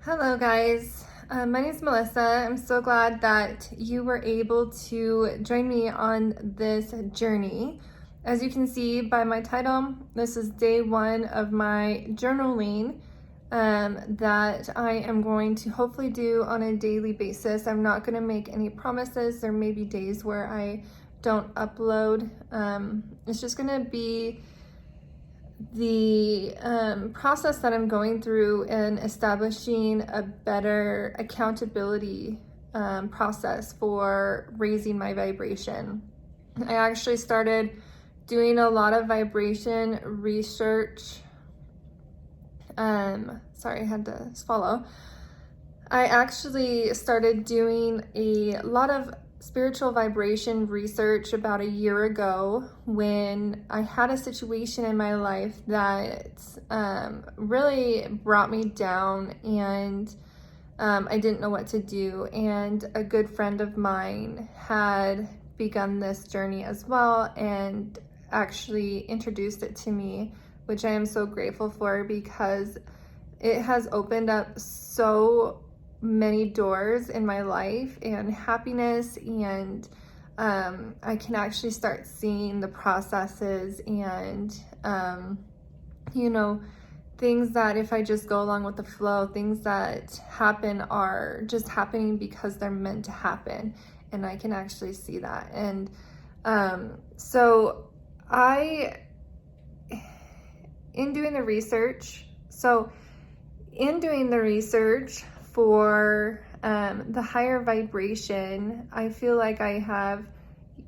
Hello guys, my name is Melissa. I'm so glad that you were able to join me on this journey. As you can see by my title, this is day one of my journaling that I am going to hopefully do on a daily basis. I'm not going to make any promises. There may be days where I don't upload. It's just going to be the process that I'm going through in establishing a better accountability process for raising my vibration. I actually started doing a lot of vibration research. Sorry, I had to swallow. I actually started doing a lot of spiritual vibration research about a year ago when I had a situation in my life that really brought me down, and I didn't know what to do. And a good friend of mine had begun this journey as well and actually introduced it to me, which I am so grateful for because it has opened up so many doors in my life and happiness, and I can actually start seeing the processes and things that if I just go along with the flow, things that happen are just happening because they're meant to happen, and I can actually see that. And so I in doing the research for the higher vibration, I feel like I have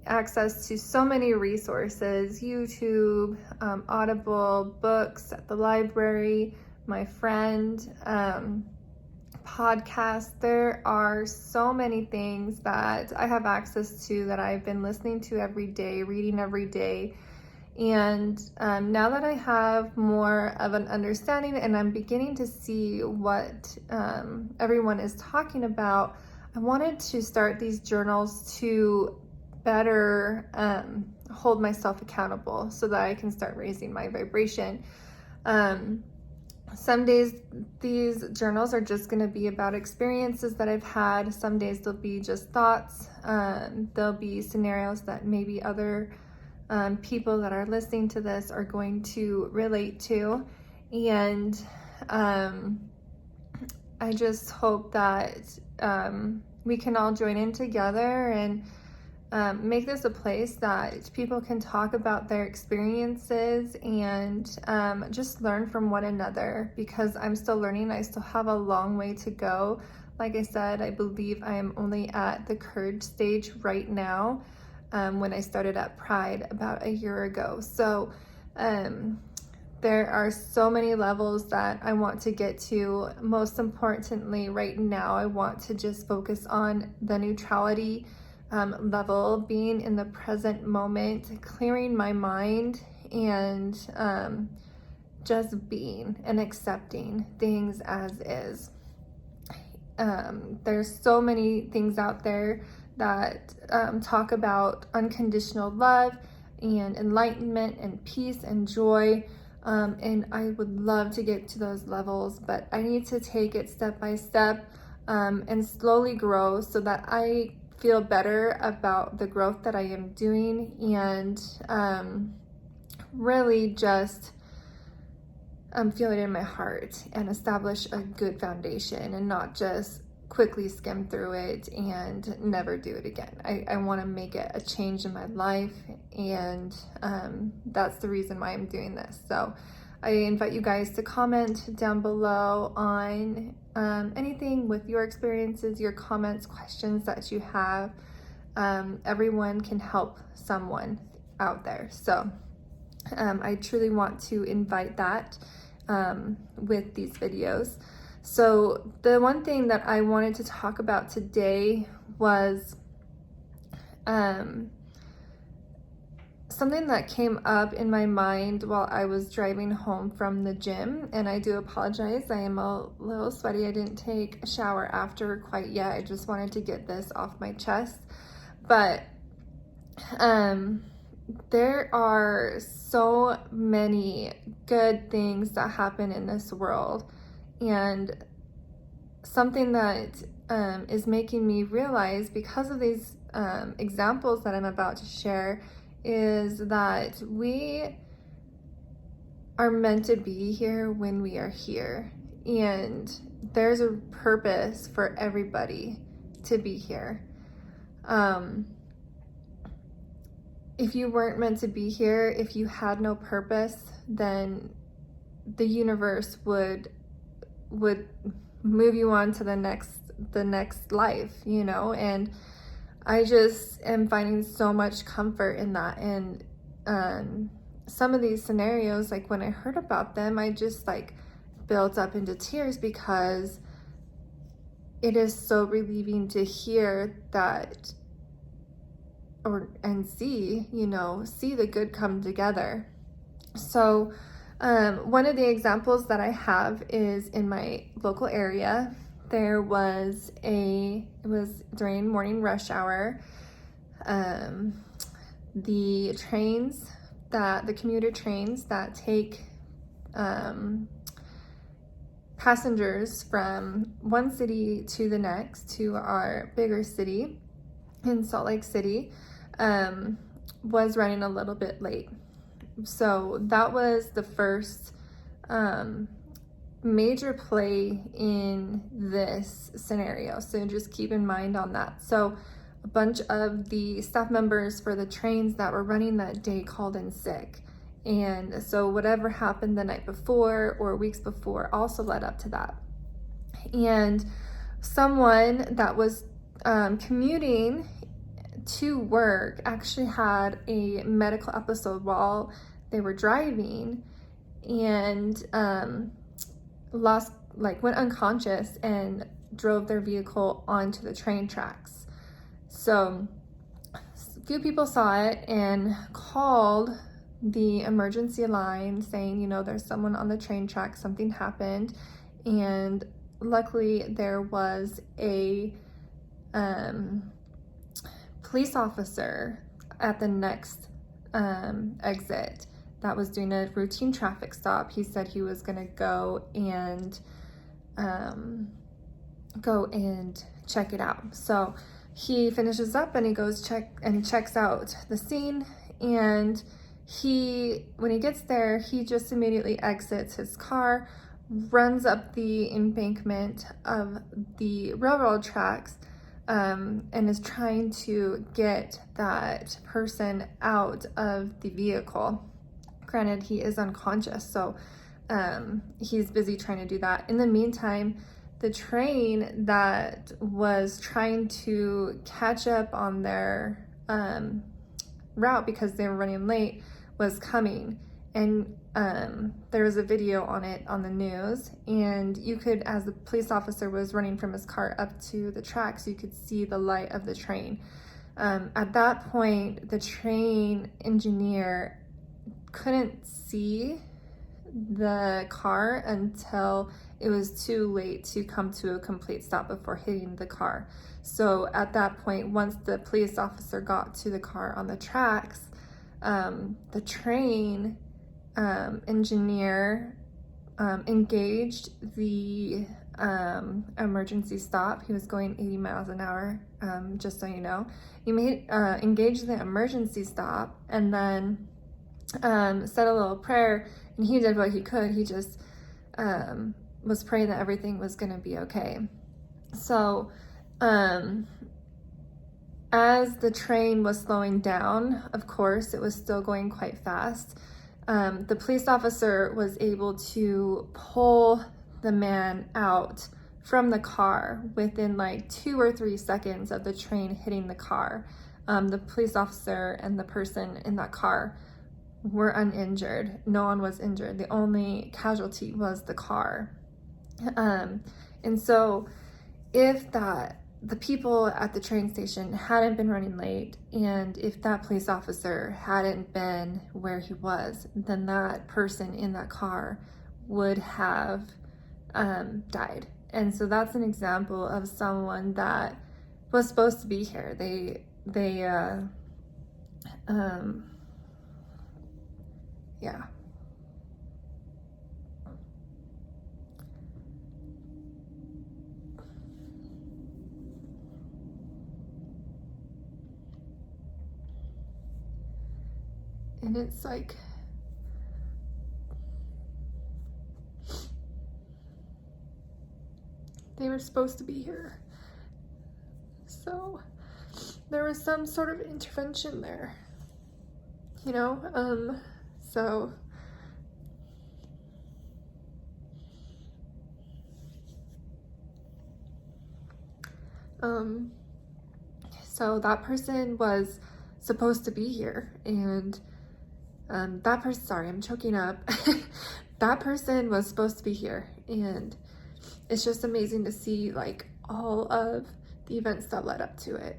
access to so many resources: YouTube, Audible, books at the library, my friend, podcasts. There are so many things that I have access to that I've been listening to every day, reading every day. And now that I have more of an understanding and I'm beginning to see what everyone is talking about, I wanted to start these journals to better hold myself accountable so that I can start raising my vibration. Some days these journals are just going to be about experiences that I've had. Some days they'll be just thoughts. There'll be scenarios that maybe other people that are listening to this are going to relate to. And I just hope that we can all join in together and make this a place that people can talk about their experiences and just learn from one another, because I'm still learning. I still have a long way to go. Like I said, I believe I am only at the courage stage right now. When I started at Pride about a year ago. So there are so many levels that I want to get to. Most importantly, right now, I want to just focus on the neutrality level, being in the present moment, clearing my mind, and just being and accepting things as is. There's so many things out there that talk about unconditional love and enlightenment and peace and joy. And I would love to get to those levels, but I need to take it step by step and slowly grow so that I feel better about the growth that I am doing, and really just feel it in my heart and establish a good foundation and not just quickly skim through it and never do it again. I want to make it a change in my life, and that's the reason why I'm doing this. So I invite you guys to comment down below on anything with your experiences, your comments, questions that you have. Everyone can help someone out there. So I truly want to invite that with these videos. So the one thing that I wanted to talk about today was something that came up in my mind while I was driving home from the gym. And I do apologize, I am a little sweaty. I didn't take a shower after quite yet. I just wanted to get this off my chest. But there are so many good things that happen in this world, and something that is making me realize, because of these examples that I'm about to share, is that we are meant to be here when we are here. And there's a purpose for everybody to be here. If you weren't meant to be here, if you had no purpose, then the universe would move you on to the next life, you know. And I just am finding so much comfort in that. And some of these scenarios, like when I heard about them, I just like built up into tears, because it is so relieving to hear that, and see, you know, see the good come together. So one of the examples that I have is in my local area. It was during morning rush hour. The commuter trains that take passengers from one city to the next, to our bigger city in Salt Lake City, was running a little bit late. So that was the first major play in this scenario. So just keep in mind on that. So a bunch of the staff members for the trains that were running that day called in sick. And so whatever happened the night before or weeks before also led up to that. And someone that was commuting to work actually had a medical episode while they were driving, and went unconscious and drove their vehicle onto the train tracks. So a few people saw it and called the emergency line saying, you know, there's someone on the train track, something happened. And luckily there was a police officer at the next exit that was doing a routine traffic stop. He said he was gonna go and check it out. So he finishes up and he checks out the scene. And when he gets there, he just immediately exits his car, runs up the embankment of the railroad tracks, and is trying to get that person out of the vehicle. Granted, he is unconscious, so he's busy trying to do that. In the meantime, the train that was trying to catch up on their route, because they were running late, was coming. And there was a video on it on the news, and you could, as the police officer was running from his car up to the tracks, you could see the light of the train. At that point, the train engineer couldn't see the car until it was too late to come to a complete stop before hitting the car. So at that point, once the police officer got to the car on the tracks, the train engineer engaged the emergency stop. He was going 80 miles an hour, just so you know. He engaged the emergency stop, and then said a little prayer, and he did what he could. He just was praying that everything was going to be okay. So as the train was slowing down, of course, it was still going quite fast. The police officer was able to pull the man out from the car within like 2 or 3 seconds of the train hitting the car. The police officer and the person in that car were uninjured. No one was injured. The only casualty was the car. And so if the people at the train station hadn't been running late, and if that police officer hadn't been where he was, then that person in that car would have died. And so that's an example of someone that was supposed to be here. Yeah. And it's like, they were supposed to be here. So there was some sort of intervention there, you know? So that person was supposed to be here, and that person, sorry, I'm choking up. That person was supposed to be here, and it's just amazing to see like all of the events that led up to it.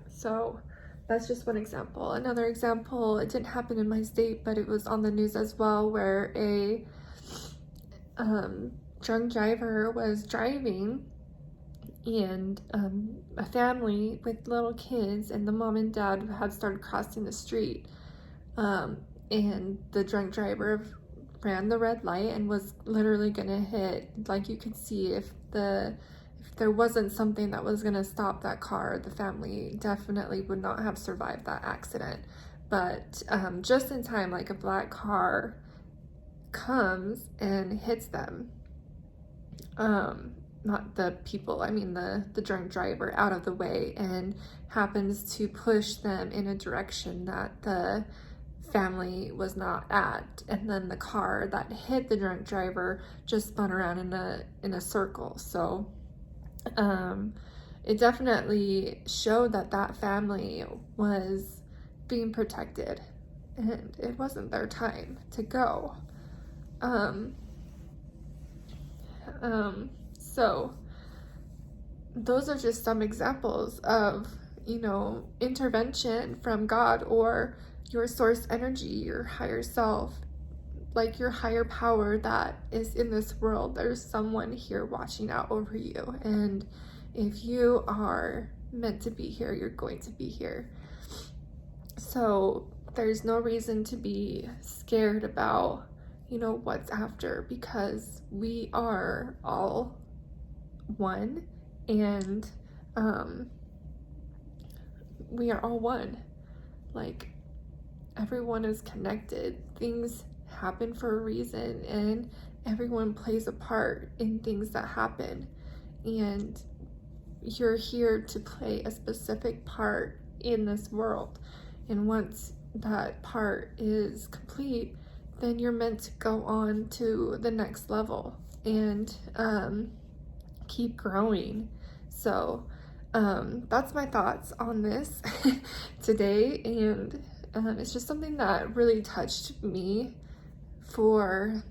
So that's just one example. Another example, it didn't happen in my state, but it was on the news as well, where a drunk driver was driving, and a family with little kids and the mom and dad had started crossing the street, and the drunk driver ran the red light and was literally gonna hit, like you could see, if there wasn't something that was gonna stop that car, the family definitely would not have survived that accident. But just in time, like a black car comes and hits them. Not the people, I mean the drunk driver, out of the way, and happens to push them in a direction that the family was not at, and then the car that hit the drunk driver just spun around in a circle. So it definitely showed that that family was being protected, and it wasn't their time to go. So those are just some examples of, you know, intervention from God or your source energy, your higher self, like your higher power that is in this world. There's someone here watching out over you, and if you are meant to be here, you're going to be here. So there's no reason to be scared about, you know, what's after, because we are all one, and we are all one. Like, everyone is connected. Things happen for a reason, and everyone plays a part in things that happen, and you're here to play a specific part in this world. And once that part is complete, then you're meant to go on to the next level and keep growing. So that's my thoughts on this today, and it's just something that really touched me for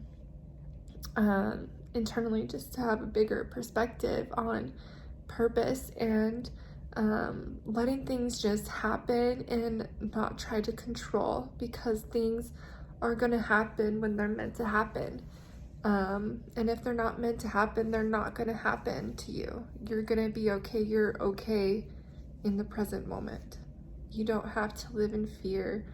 internally, just to have a bigger perspective on purpose and letting things just happen and not try to control, because things are going to happen when they're meant to happen. And if they're not meant to happen, they're not going to happen to you. You're going to be okay. You're okay in the present moment. You don't have to live in fear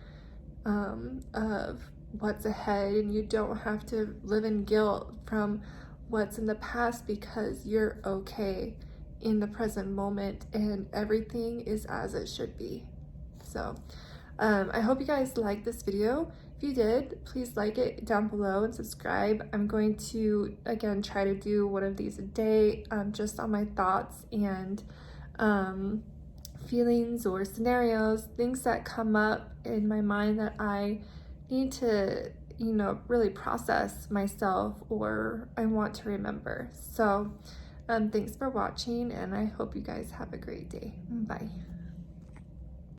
of what's ahead, and you don't have to live in guilt from what's in the past, because you're okay in the present moment, and everything is as it should be. So I hope you guys liked this video. If you did, please like it down below and subscribe. I'm going to, again, try to do one of these a day, just on my thoughts and feelings or scenarios, things that come up in my mind that I need to, you know, really process myself, or I want to remember. So thanks for watching, and I hope you guys have a great day. Bye.